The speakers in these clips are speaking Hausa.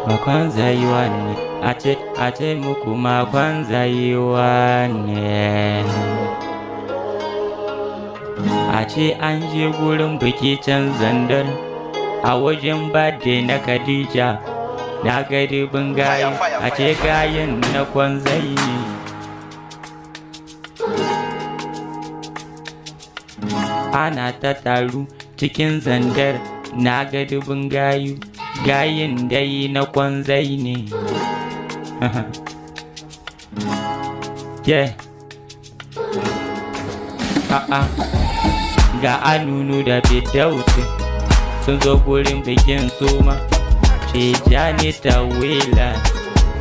makon zaiwa ne, a ce muku makon zaiwa ne. A ce an je gurin biki can Zandar, a wajen birthday na Khadija, na ga dubin gayi, a ce gayin na kwanzai ne. Ana ta taru cikin Zandar, na ga dubin gayu, gayin dai na kwanzai ne. Yeah. Ga Anunu da Fidausi sun zo gurin bikin suma. Tijani Tawila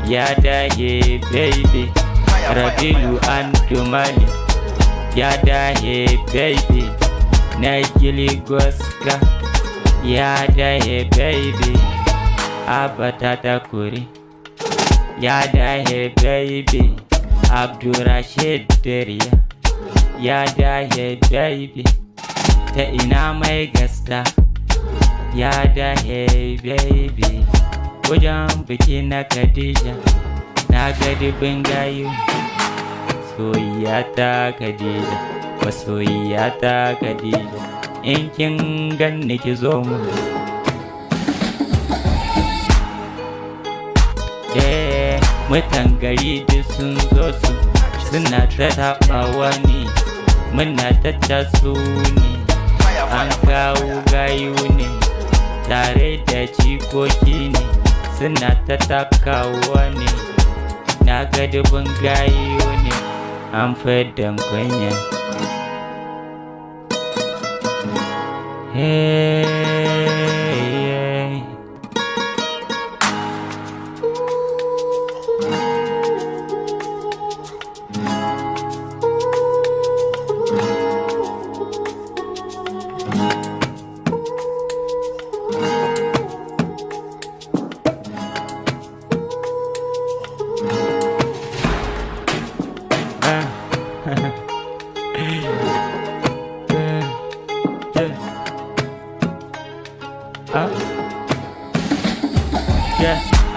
ya dahe baby, Rabilu Antumali ya dahe baby, Nagili Goska ya dahe baby, Abata Takuri ya dahe baby, Abdurrashid Dariya ya dahe baby, ta ina mai gasta ya dahe baby. Wajen biki na Khadija, na ga dubin gayu, soyayya ta Khadija, masoyiya ta Khadija, in kin ganni ki zo mu. Mutan gari duk sun zo su, suna ta taɓawa ne, muna ta taso ne, an kawo gayu ne, tare da jikoki ne, suna ta takawa ne, na ga dubin gayu ne, an fadda kunya.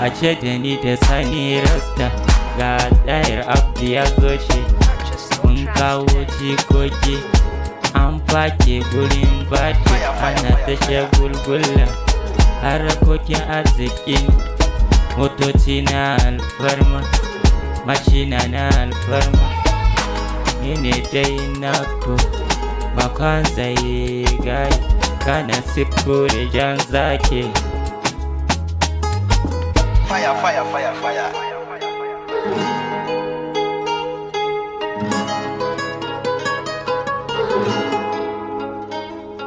A ce da ni da Sani Rasta, ga ɗayar Abdu ya zo shi, kun kawo jikoki, an fake gurin bati, ana ta shagulgula, harkokin arziki, motoci na alfarma, mashina na alfarma, ni ne dai naku, makon zai gayi, kana siko da jan zaki. Fire, fire, fire, fire.